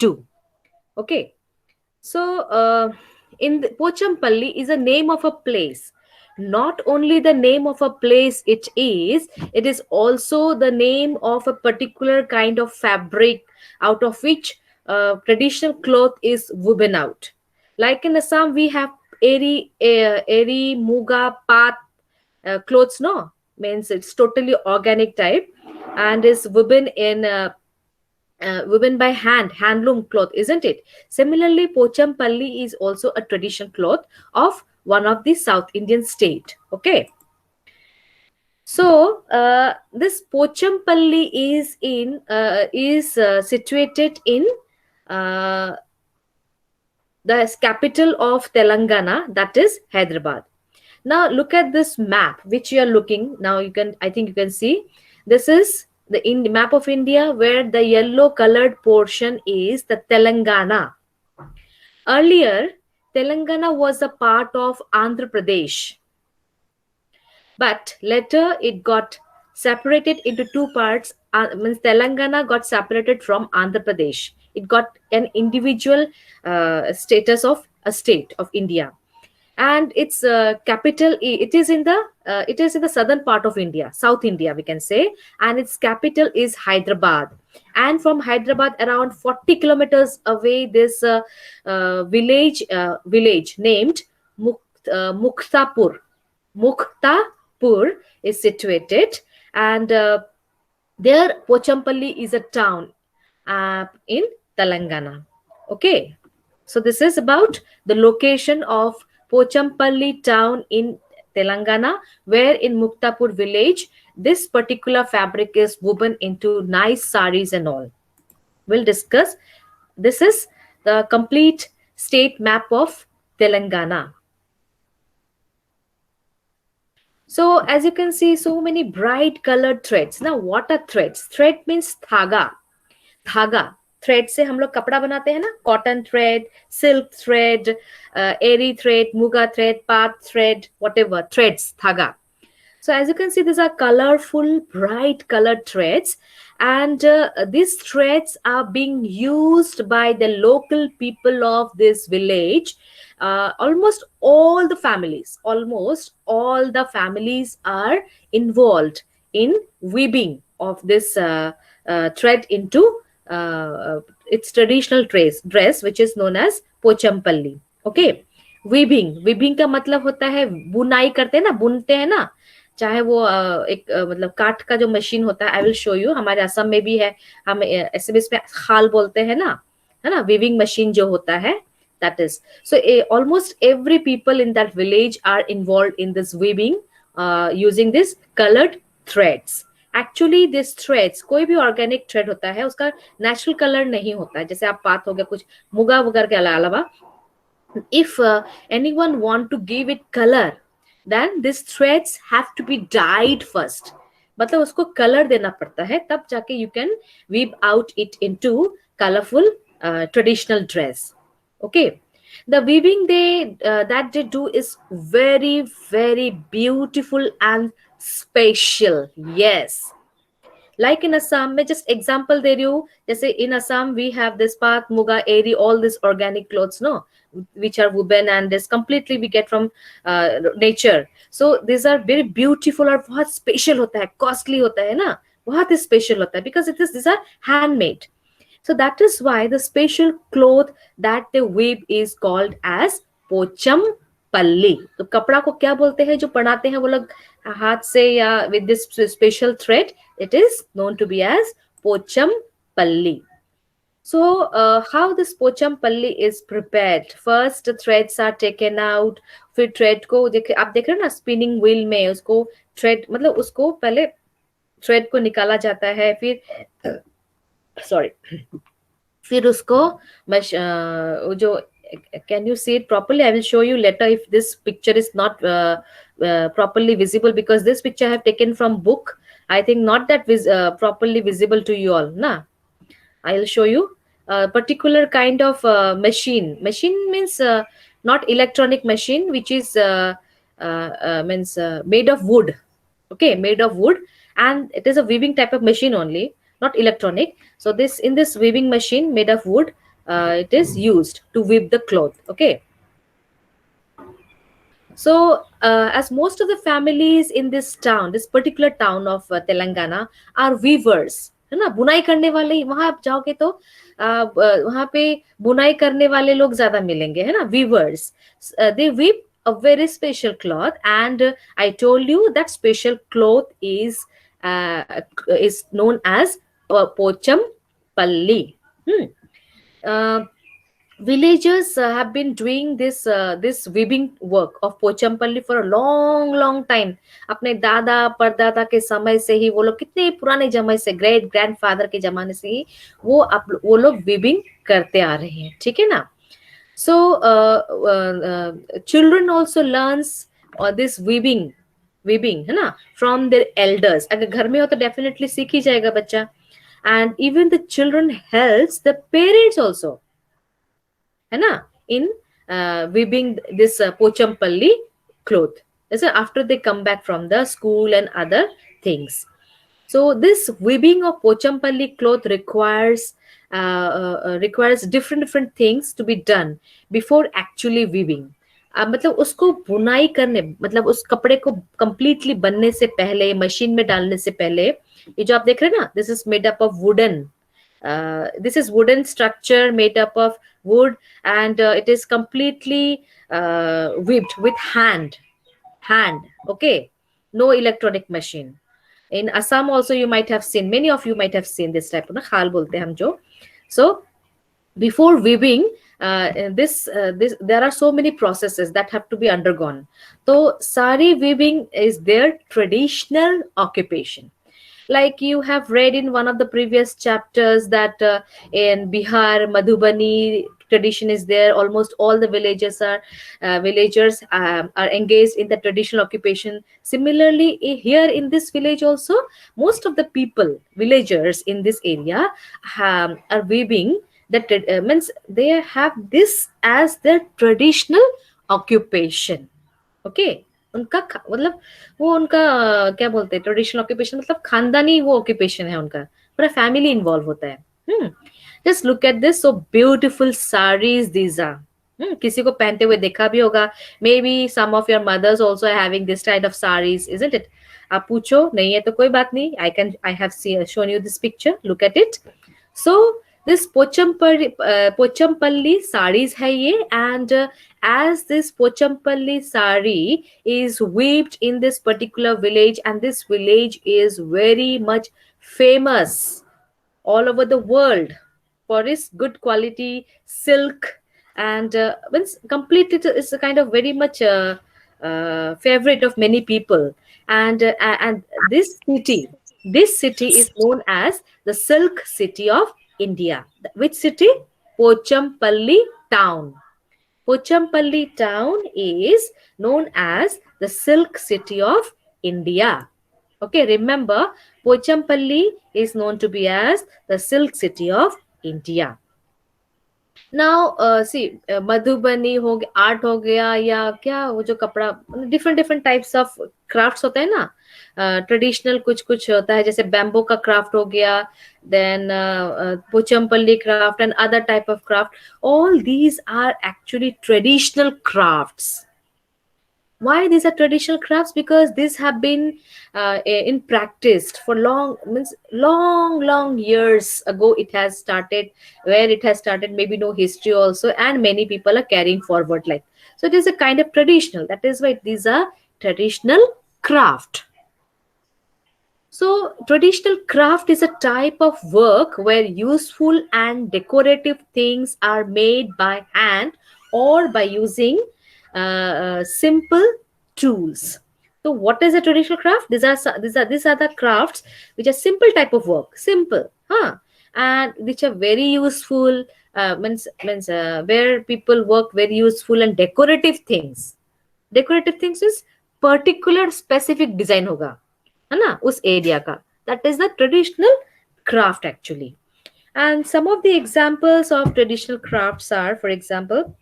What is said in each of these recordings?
do. Okay. So, in the Pochampalli is a name of a place. Not only the name of a place it is also the name of a particular kind of fabric out of which traditional cloth is woven out. Like in Assam, we have eri, muga, pat clothes. No, means it's totally organic type, and is woven by handloom cloth, isn't it? Similarly, Pochampalli is also a traditional cloth of one of the South Indian state. Okay. So this Pochampalli is situated in uh, the capital of Telangana, that is Hyderabad. Now look at this map which you are looking. Now you can, I think you can see, this is the map of India, where the yellow colored portion is the Telangana. Earlier, Telangana was a part of Andhra Pradesh, but later it got separated into two parts. Means Telangana got separated from Andhra Pradesh. It got an individual status of a state of India, and its capital, it is in the southern part of India, South India we can say, and its capital is Hyderabad. And from Hyderabad, around 40 kilometers away, this village named Muktapur. Muktapur is situated, and there Pochampalli is a town in Telangana. Okay, so this is about the location of Pochampalli town in Telangana, where in Muktapur village this particular fabric is woven into nice saris and all. We'll discuss. This is the complete state map of Telangana. So as you can see, so many bright colored threads. Now what are threads? Thread means धागा. धागा, thread से हम लोग कपड़ा बनाते हैं ना, cotton thread, silk thread, एरी thread, muga thread, पाट थ्रेड, whatever threads, धागा. So as you can see, these are colorful, bright colored threads, and these threads are being used by the local people of this village. Almost all the families are involved in weaving of this thread into its traditional dress, which is known as Pochampalli. Okay, weaving का मतलब होता है बुनाई करते हैं ना, बुनते हैं ना, चाहे वो एक मतलब काठ का जो मशीन होता है. आई विल शो यू, हमारे असम में भी है, हम ऐसे में खाल बोलते हैं ना, है ना, वीविंग मशीन जो होता है, that is. So almost every people in that village are involved in this weaving using this colored threads. Actually this threads, कोई भी organic thread होता है, उसका natural color नहीं होता है. जैसे आप बात हो गया कुछ मुगा वगैरह के अलावा, if anyone want to give it color, then these threads have to be dyed first. मतलब उसको color देना पड़ता है, तब जाके you can weave out it into colorful traditional dress. Okay, the weaving that they do is very, very beautiful and special. Yes, like in Assam, मैं just example दे रही हूँ. जैसे in Assam we have this path, muga, eri, all these organic clothes, no, which are woven, and this completely we get from nature. So these are very beautiful और बहुत special होता है, costly होता है ना, बहुत special होता है, because these are handmade. So that is why the special cloth that they weave is called as Pochampalli. तो कपड़ा को क्या बोलते हैं जो बनाते हैं वो लोग हाथ से या with this special thread, it is known to be as Pochampalli. So how this Pochampalli is prepared? First the threads are taken out, फिर thread को आप देख रहे हो ना spinning wheel में, उसको thread मतलब उसको पहले thread को निकाला जाता है, फिर sorry, फिर उसको जो, can you see it properly? I will show you later if this picture is not properly visible, because this picture I have taken from book. I think not that properly visible to you all. Na, I will show you a particular kind of machine. Machine means not electronic machine, which is means made of wood. Okay, made of wood, and it is a weaving type of machine only, not electronic. So in this weaving machine made of wood, it is used to weave the cloth. Okay. So, as most of the families in this town, this particular town of Telangana, are weavers, है ना, बुनाई करने वाले, वहां आप जाओगे तो वहां पे बुनाई करने वाले लोग ज्यादा मिलेंगे, है ना, weavers. They weave a very special cloth, and I told you that special cloth is known as Pochampalli. Hmm. Uh, Villagers have been doing this weaving work of Pochampally for a long time. अपने दादा परदादा के समय से ही, वो लोग कितने पुराने जमाने से, ग्रेट ग्रैंडफादर के जमाने से ही वो लोग वीविंग करते आ रहे हैं, ठीक है ना. So children also learns this weaving है ना, from their elders. अगर घर में हो तो definitely सीख ही जाएगा बच्चा. And even the children helps the parents also, है ना, in weaving this Pochampalli cloth. That's after they come back from the school and other things. So this weaving of Pochampalli cloth requires different things to be done before actually weaving. मतलब उसको बुनाई करने, मतलब उस कपड़े को completely बनने से पहले, मशीन में डालने से पहले, ये जो आप देख रहे हैं ना, this is made up of wooden. This is wooden structure made up of wood, and it is completely weaved with hand. Okay, no electronic machine. In Assam also you might have seen, many of you might have seen this type of na khal bolte hum jo. So before weaving, this there are so many processes that have to be undergone. So sari weaving is their traditional occupation. Like you have read in one of the previous chapters that in Bihar, Madhubani tradition is there. Almost all the villagers are engaged in the traditional occupation. Similarly, here in this village also, most of the people, villagers in this area, are weaving. That means they have this as their traditional occupation. Okay. उनका मतलब वो उनका क्या बोलते हैं, traditional occupation, मतलब खानदानी वो ऑक्यूपेशन है उनका, पूरा फैमिली इन्वॉल्व होता है. Just look at this, so beautiful sarees these are. किसी को पहनते हुए देखा भी होगा, maybe some of your mothers also having this type of sarees, isn't it? आप पूछो, नहीं है तो कोई बात नहीं, I have shown you this picture, look at it. So this Pochampalli sarees hai ye, and as this Pochampalli saree is weaved in this particular village, and this village is very much famous all over the world for its good quality silk, and means complete, it's a kind of very much favorite of many people. And this city is known as the silk city of India. Which city? Pochampalli town. Pochampalli town is known as the silk city of India. Okay, remember, Pochampalli is known to be as the silk city of India. Now see, Madhubani हो गया, art हो गया, या क्या वो जो कपड़ा, different types of crafts होते हैं ना, ट्रेडिशनल कुछ होता है, जैसे बैम्बो का क्राफ्ट हो गया, then Pochampalli craft and other type of craft. All these are actually traditional crafts. Why these are traditional crafts? Because these have been in practiced for long years ago. It has started, where it has started, maybe no history also, and many people are carrying forward like. So it is a kind of traditional. That is why these are traditional craft. So traditional craft is a type of work where useful and decorative things are made by hand or by using simple tools. So what is a traditional craft? These are the crafts which are simple type of work, simple, and which are very useful. Means where people work very useful and decorative things. Decorative things is particular specific design होगा, है ना, उस area का. That is the traditional craft actually. And some of the examples of traditional crafts are, for example,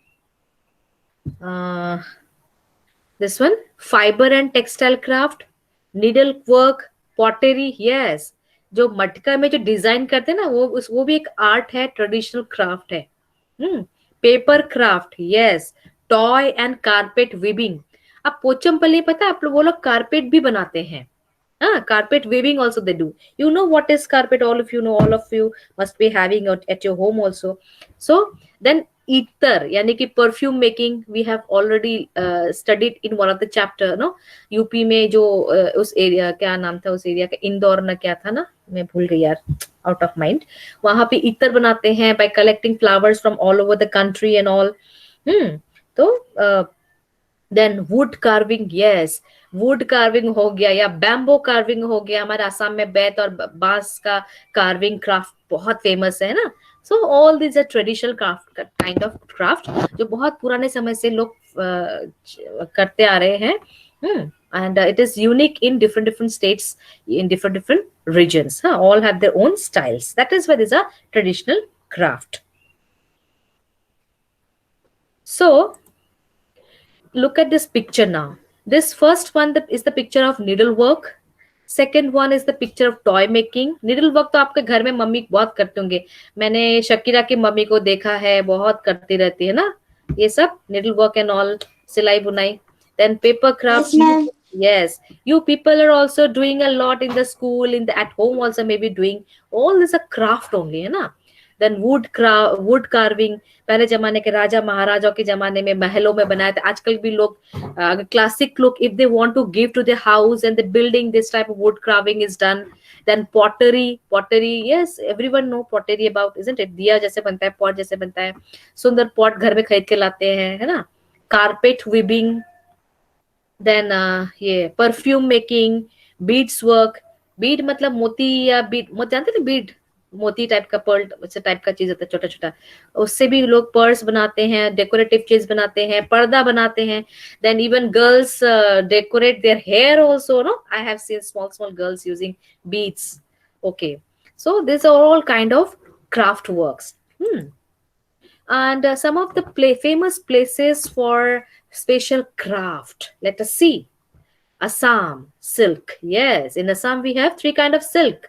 this one, fiber and textile craft, needle work, pottery. Yes, जो मटका में जो design करते हैं ना, वो भी एक आर्ट है, ट्रेडिशनल क्राफ्ट है. Hmm, paper craft, yes, toy and carpet weaving. अब पोचमपल्ली पता है आप लोग, वो लोग कारपेट भी बनाते हैं। हाँ, carpet weaving also they do. You know what is carpet? All of you know. All of you must be having it at your home also. So then ether, यानी कि perfume making, we have already studied in one of the chapter, no? UP में जो उस area, क्या नाम था उस area का, इंदौर ना क्या था ना, मैं भूल गई यार, आउट ऑफ माइंड। वहां पे इतर बनाते हैं by collecting flowers from all over the country and all. तो then wood carving, yes, wood carving हो गया, या बैम्बो कार्विंग हो गया। हमारे असम में बेत और बांस का कार्विंग क्राफ्ट बहुत फेमस है ना। So all this are traditional craft, kind of craft जो बहुत पुराने समय से लोग करते आ रहे हैं। And it is unique in different different states, in different different regions, all have their own styles. That is why these are traditional craft. So look at this picture now. This first one is the picture of needlework. Second one is the picture of toy making. Needlework तो आपके घर में mummy बहुत करते होंगे। मैंने Shakira की mummy को देखा है, बहुत करती रहती है ना ये सब, needlework and all, सिलाई बुनाई. Then paper crafts. Yes, ma'am. Yes, you people are also doing a lot in the school, in the at home also maybe doing. All this a craft only है ना. Then wood carving, पहले जमाने के राजा महाराजाओं के जमाने में महलों में बनाए थे। आजकल भी लोग classic look, if they want to give to the house and the building, this type of wood carving is done. Then pottery, yes, everyone know pottery about, isn't it? दिया जैसे बनता है, पॉट जैसे बनता है, सुंदर पॉट घर में खरीद के लाते हैं, है ना। कारपेट वीविंग, देन ये perfume making, beads work. Beed मतलब मोती, या बीड मोती जानते हैं, बीड मोती टाइप का, पर्ल वैसे टाइप का चीज होता है, छोटा छोटा, उससे भी लोग पर्स बनाते हैं, डेकोरेटिव चीज बनाते हैं, पर्दा बनाते हैं। Then even girls decorate their hair also, no, I have seen small small girls using beads. Okay, so this are all kind of craft works. And some of the famous places for special craft, let us see. Assam, silk. Yes, in Assam we have three kind of silk: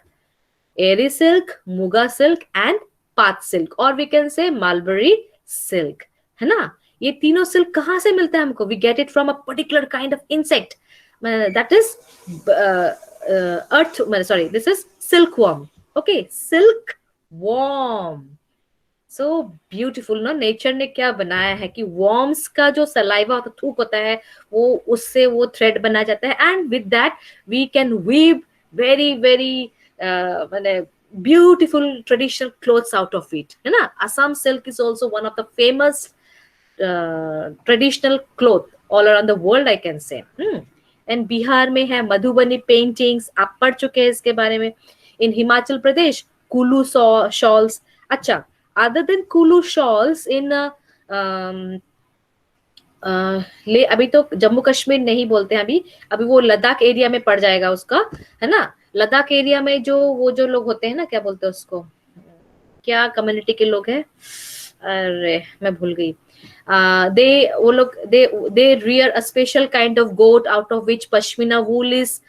airy silk, muga silk, and path silk, or we can say mulberry silk, है ना। ये तीनों silk कहाँ से मिलता है हमको? We get it from a particular kind of insect, that is earth, sorry, this is silkworm. Okay, silkworm. So beautiful ना, नेचर ने क्या बनाया है कि वॉर्म्स का जो सलाइवा होता, थूक होता है, वो उससे वो थ्रेड बना जाता है, and with that we can weave very very माने beautiful traditional clothes out of it, है ना। Assam silk is also one of the famous traditional cloth all around the world, I can say. And Bihar में है Madhubani paintings, आप पढ़ चुके हैं इसके बारे में। इन हिमाचल प्रदेश कुलू शॉल्स। अच्छा, other than Kulu shawls in ले, अभी तो जम्मू कश्मीर नहीं बोलते हैं, अभी अभी वो लद्दाख एरिया में पड़ जाएगा उसका, है ना। लद्दाख एरिया में जो वो जो लोग होते हैं ना, क्या बोलते हैं उसको, क्या कम्युनिटी के लोग हैं, अरे मैं भूल गई। दे वो लोग दे rear a special kind of goat out of which pashmina wool is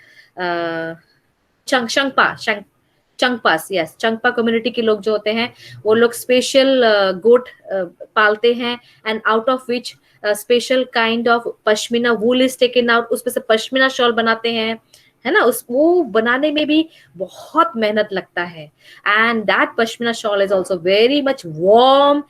Changpas, yes, Changpa community के लोग जो होते हैं, वो लोग स्पेशल गोट पालते हैं, and out of which special kind of pashmina wool is taken out, उसमें से पश्मीना शॉल बनाते हैं, है ना। उस वो बनाने में भी बहुत मेहनत लगता है, and that pashmina shawl is also very much warm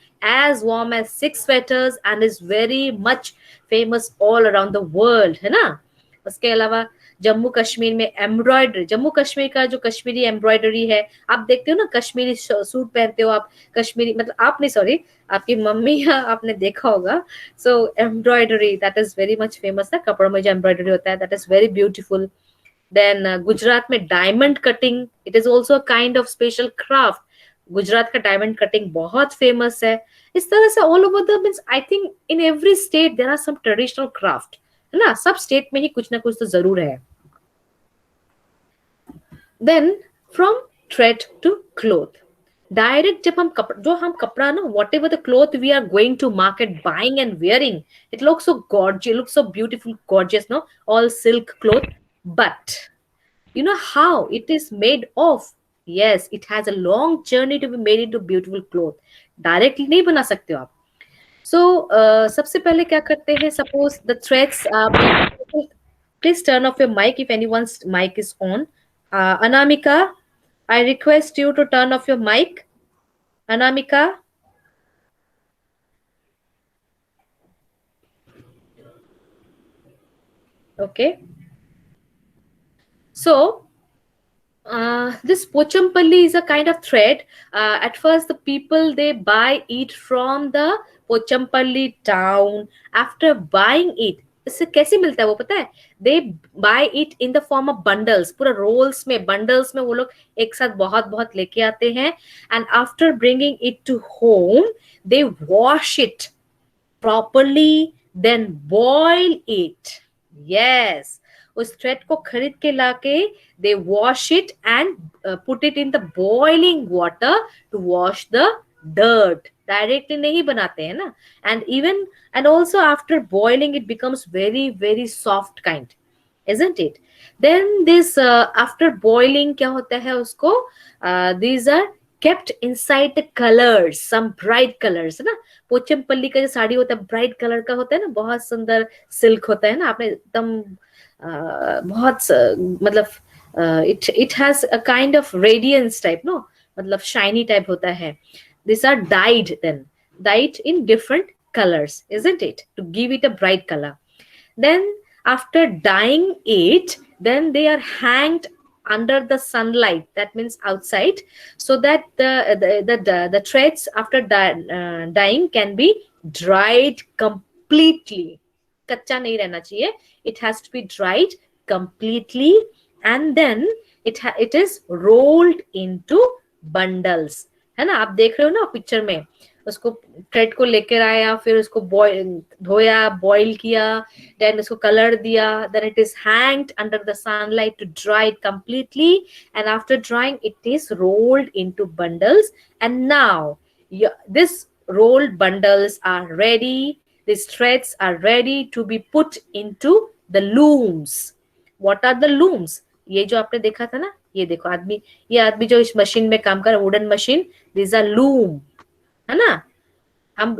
as 6 sweaters, and is very much famous all around the world, है ना। उसके अलावा जम्मू कश्मीर में एम्ब्रॉयडरी, जम्मू कश्मीर का जो कश्मीरी एम्ब्रॉयडरी है, आप देखते हो ना, कश्मीरी सूट पहनते हो आप, कश्मीरी मतलब आप नहीं, सॉरी, आपकी मम्मी आपने देखा होगा। So embroidery that is very much famous है, कपड़ों में जो एम्ब्रॉयडरी होता है, that is very beautiful. Then Gujarat में diamond cutting, it is also a kind of special craft. Gujarat का डायमंड कटिंग बहुत फेमस है। इस तरह से all over the means, I think in every state there are some traditional craft, है ना। सब स्टेट में ही कुछ ना कुछ तो जरूर है। Then from thread to cloth, direct जब हम कपड़ा ना, whatever the cloth we are going to market buying and wearing, it looks so gorgeous, looks so beautiful, gorgeous, no, all silk cloth, but you know how it is made of? Yes, it has a long journey to be made into beautiful cloth. Directly नहीं बना सकते हो आप. So, सबसे पहले क्या करते हैं, suppose the threads, please turn off your mic if anyone's mic is on. Anamika, I request you to turn off your mic. Anamika, okay. So, this Pochampalli is a kind of thread. At first, the people they buy it from the Pochampalli town. After buying it, इससे कैसे मिलता है वो पता है? They buy it in the form of bundles. पूरा rolls में, bundles में वो लोग एक साथ बहुत बहुत लेके आते हैं. And after bringing it to home, they wash it properly, then boil it. Yes, उस थ्रेड को खरीद के लाके they wash it and put it in the boiling water to wash the dirt. Directly नहीं बनाते हैं ना. And also after boiling it becomes very very soft kind, isn't it? Then this after boiling क्या होता है उसको, these are kept inside the colors, some bright colors है ना. पोचमपल्ली का जो साड़ी होता है ब्राइट कलर का होता है ना, बहुत सुंदर सिल्क होता है ना. आपने एकदम बहुत मतलब it has a kind of radiance type, no, मतलब shiny type होता है. These are dyed in different colors, isn't it, to give it a bright color. Then after dyeing it, then they are hanged under the sunlight, that means outside, so that the threads after dyeing can be dried completely. कच्चा नहीं रहना चाहिए, it has to be dried completely, and then it is rolled into bundles. है ना, आप देख रहे हो ना पिक्चर में, उसको थ्रेड को लेकर आया, फिर उसको धोया, बॉईल किया, देन उसको कलर दिया, then it is hanged under the sunlight to dry it completely, and after drying it is rolled into bundles. And now this rolled bundles are ready, these threads are ready to be put into the looms. What are the looms? ये जो आपने देखा था ना, ये देखो आदमी, ये आदमी जो इस मशीन में काम कर, wooden machine, these are loom, है ना. हम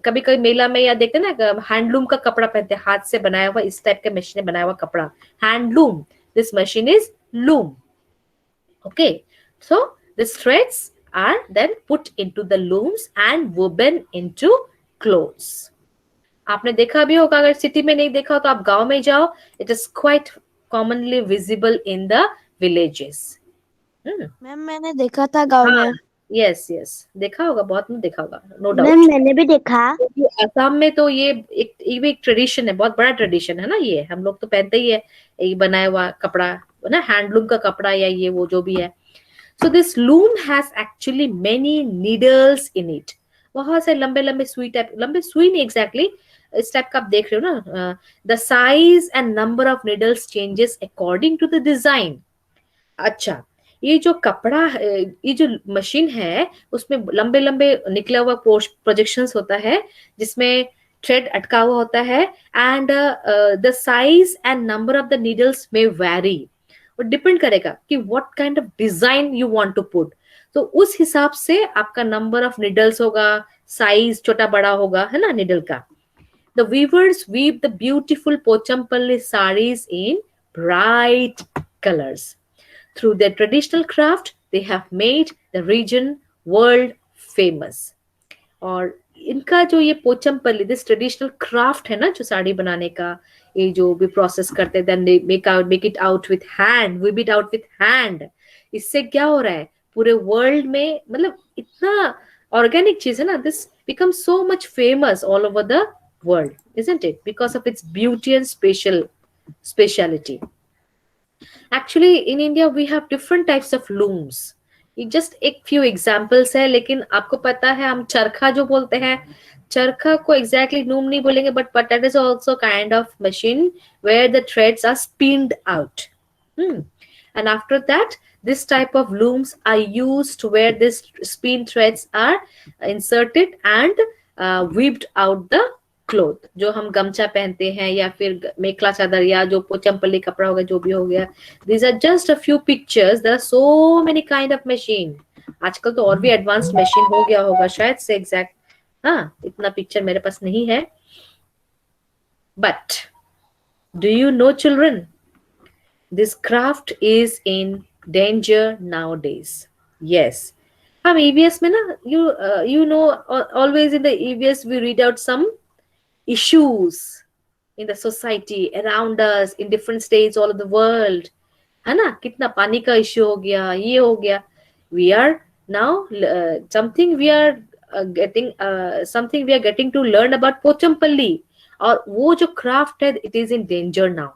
कभी कभी मेला में या देखते हैं ना, हैंडलूम का कपड़ा पहनते हैं, हाथ से बनाया हुआ, इस टाइप के मशीन बनाया हुआ कपड़ा, handloom. This machine is loom. Okay, so this threads are then put into the looms and woven into clothes. आपने देखा भी होगा, अगर सिटी में नहीं देखा हो तो आप गांव में जाओ, it is quite commonly visible in the villages. Ma'am मैंने देखा था गांव में. यस यस, देखा होगा, बहुत ने देखा होगा, नो डाउट. मैम मैंने भी देखा. असम में तो ये एक ट्रेडिशन है, बहुत बड़ा ट्रेडिशन है ना. ये हम लोग तो पहनते ही है, ये बनाया हुआ कपड़ा ना, हैंडलूम का कपड़ा या ये वो जो भी है. So this loom has actually many needles in it. बहुत से लंबे लंबे सुई टाइप, लंबे सुई नहीं एग्जैक्टली, इस टाइप का आप देख रहे हो ना. The size and number of needles changes according to the design. अच्छा, ये जो कपड़ा, ये जो मशीन है, उसमें लंबे लंबे निकला हुआ प्रोजेक्शंस होता है, जिसमें थ्रेड अटका हुआ होता है, and the size and number of the needles में वैरी. और डिपेंड करेगा कि what kind of design you want to put, तो उस हिसाब से आपका नंबर ऑफ नीडल्स होगा, साइज छोटा बड़ा होगा, है ना, नीडल का. The weavers weave the beautiful Pochampalli sarees in bright colors. Through their traditional craft, they have made the region world famous. और इनका जो ये पोचमपल्ली, दिस ट्रेडिशनल क्राफ्ट है ना, जो साड़ी बनाने का, ये जो भी प्रोसेस करते हैं, then make it out with hand, weave it out with hand. इससे क्या हो रहा है, पूरे वर्ल्ड में, मतलब इतना ऑर्गेनिक चीज है ना, this become so much famous all over the world, isn't it, because of its beauty and speciality. Actually in India we have different types of looms. ये just एक few examples है, लेकिन आपको पता है हम चरखा जो बोलते हैं, चरखा को exactly loom नहीं बोलेंगे, but that is also kind of machine where the threads are spinned out. And after that this type of looms are used where this spin threads are inserted and weaved out the cloth. जो हम गमछा पहनते हैं या फिर मेखला चादर या जो पोचमपल्ली कपड़ा होगा, जो भी हो गया, these are just a few pictures. There are so many kind of machine. आजकल तो और भी एडवांस्ड मशीन हो गया होगा शायद से, एग्जैक्ट हाँ इतना पिक्चर मेरे पास नहीं है. But do you know children, this craft is in danger nowadays. Yes. हम EVS में ना, you know, always in the EVS we read out some issues in the society around us in different states all over the world. है ना, कितना पानी का issue हो गया, ये हो गया. We are now something we are something we are getting to learn about Pochampalli. और वो जो craft है, it is in danger now.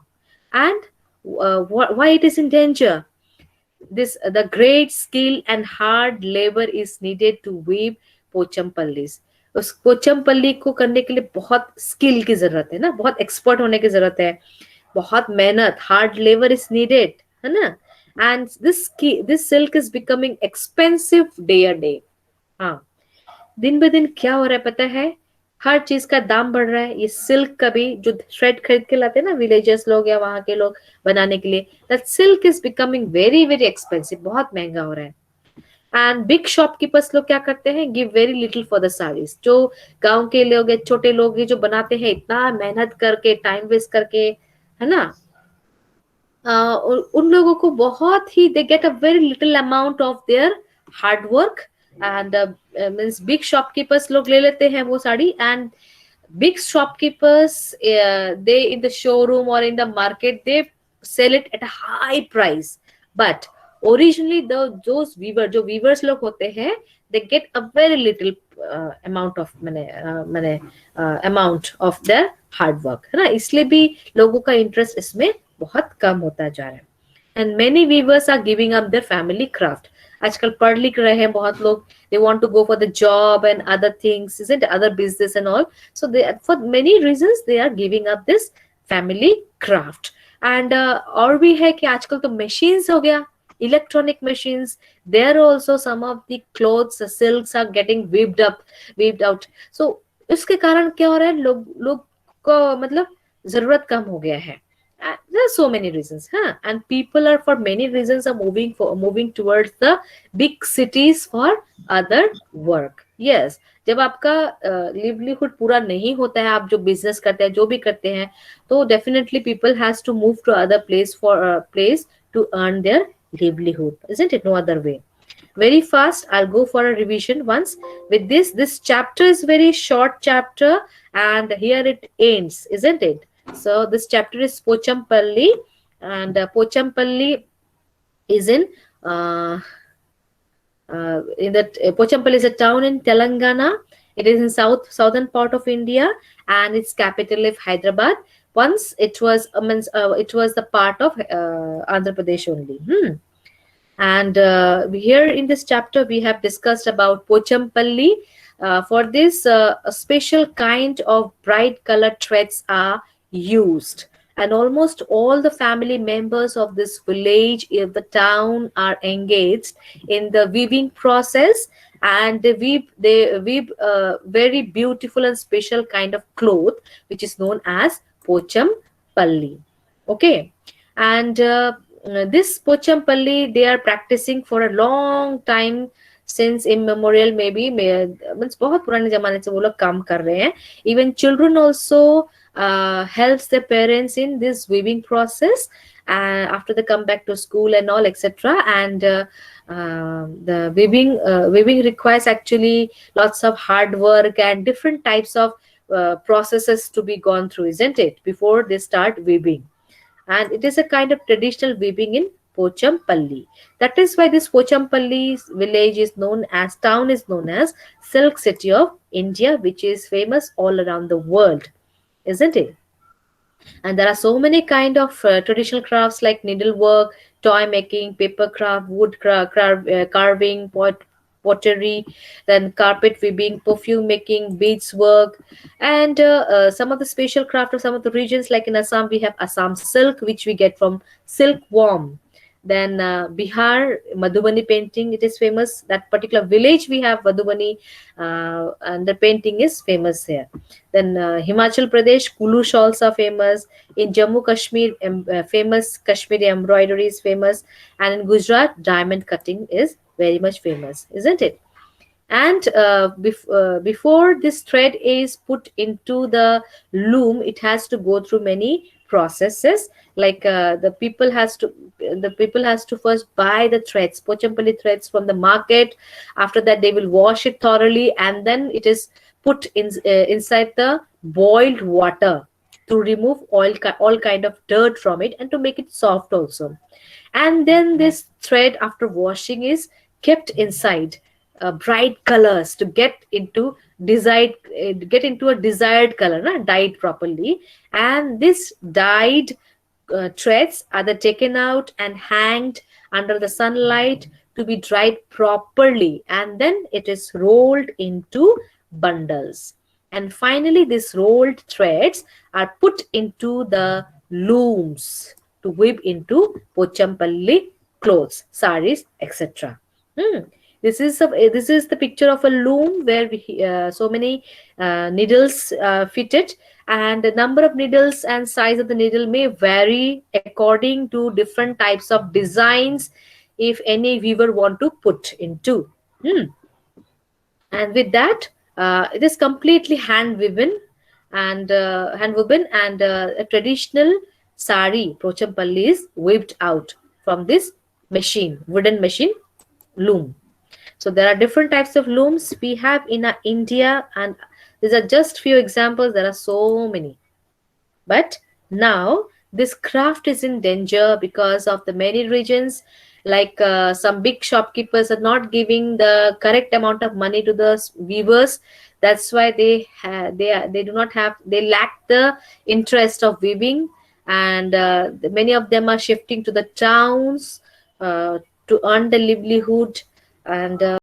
And why it is in danger? This the great skill and hard labor is needed to weave पोचमपल्लीज. उस पोचमपल्ली को करने के लिए बहुत स्किल की जरूरत है ना, बहुत एक्सपर्ट होने की जरूरत है, बहुत मेहनत, हार्ड लेबर इज नीडेड, है ना. And this silk is becoming expensive day a day. हाँ, दिन ब दिन क्या हो रहा है पता है, हर चीज का दाम बढ़ रहा है. ये सिल्क का भी जो थ्रेड खरीद के लाते हैं ना विलेजर्स लोग या वहां के लोग बनाने के लिए, that silk is becoming very very expensive, बहुत महंगा हो रहा है. एंड बिग शॉपकीपर्स लोग क्या करते हैं, give very little for the saris. जो गांव के लोग हैं, छोटे लोग हैं, जो बनाते हैं इतना मेहनत करके, टाइम वेस्ट करके, है ना, उन लोगों को बहुत ही, they get a very little amount of their hard work. And means big shopkeepers लोग ले लेते हैं वो sari. And big shopkeepers, they in the showroom or in the market, they sell it at a high price. But originally those जो weavers लोग होते हैं, they get a very little amount of amount of their hard work, है ना. इसलिए भी लोगों का इंटरेस्ट इसमें बहुत कम होता जा रहा है. And many weavers are giving up their family craft. आजकल पढ़ लिख रहे हैं बहुत लोग, they want to go for the job and other things, isn't it? Other business and all. So they, for many reasons, they are giving up this family craft. And और भी है कि आजकल तो machines हो गया, electronic machines. There also some of the clothes, the silks are getting weaved out. So उसके कारण क्या हो रहा है, लोग को मतलब जरूरत कम हो गया है. There are so many reasons, huh? And people are, for many reasons, are moving towards the big cities for other work. Yes, जब आपका लिवलीहुड पूरा नहीं होता है, आप जो बिजनेस करते हैं, जो भी करते हैं, तो definitely people has to move to other place to earn their livelihood, isn't it? No other way. Very fast, I'll go for a revision once. With this chapter is very short chapter, and here it ends, isn't it? So this chapter is Pochampalli, and Pochampalli is in that Pochampalli is a town in Telangana. It is in southern part of India, and its capital is Hyderabad. Once it was it was the part of Andhra Pradesh only. And here in this chapter we have discussed about Pochampalli. For this, a special kind of bright colored threads are used, and almost all the family members of this village in the town are engaged in the weaving process, and they weave very beautiful and special kind of cloth which is known as Pochampalli. Okay. And this Pochampalli they are practicing for a long time, since immemorial, maybe means बहुत पुराने जमाने से वो लोग काम कर रहे हैं. Even children also helps their parents in this weaving process after they come back to school and all, etc. And the weaving requires actually lots of hard work and different types of processes to be gone through, isn't it, before they start weaving. And it is a kind of traditional weaving in Pochampalli. That is why this Pochampalli village is known as, town is known as Silk City of India, which is famous all around the world, isn't it? And there are so many kind of traditional crafts like needlework, toy making, paper craft, wood carving, pottery, then carpet weaving, perfume making, beads work, and some of the special craft of some of the regions, like in Assam we have Assam silk, which we get from silkworm. Then Bihar, Madhubani painting, it is famous. That particular village we have Madhubani, and the painting is famous here. Then Himachal Pradesh, Kulu shawls are famous. In Jammu Kashmir, famous Kashmiri embroidery is famous. And in Gujarat, diamond cutting is very much famous, isn't it? And before this thread is put into the loom, it has to go through many processes. Like the people has to first buy the threads, Pochampally threads, from the market. After that, they will wash it thoroughly, and then it is put inside the boiled water to remove all kind of dirt from it, and to make it soft also. And then this thread, after washing, is kept inside bright colors to get into a desired color, dyed properly. And this dyed threads are then taken out and hanged under the sunlight to be dried properly, and then it is rolled into bundles. And finally, these rolled threads are put into the looms to weave into Pochampalli clothes, sarees, etc. Hmm. This is the picture of a loom where so many needles fitted, and the number of needles and size of the needle may vary according to different types of designs, if any weaver want to put into. Hmm. And with that, it is completely hand woven, and a traditional sari Pochampalli is weaved out from this wooden machine loom. So there are different types of looms we have in India, and these are just few examples. There are so many. But now this craft is in danger because of the many regions, like some big shopkeepers are not giving the correct amount of money to the weavers. That's why they do not have, they lack the interest of weaving. And many of them are shifting to the towns uh, to earn the livelihood. And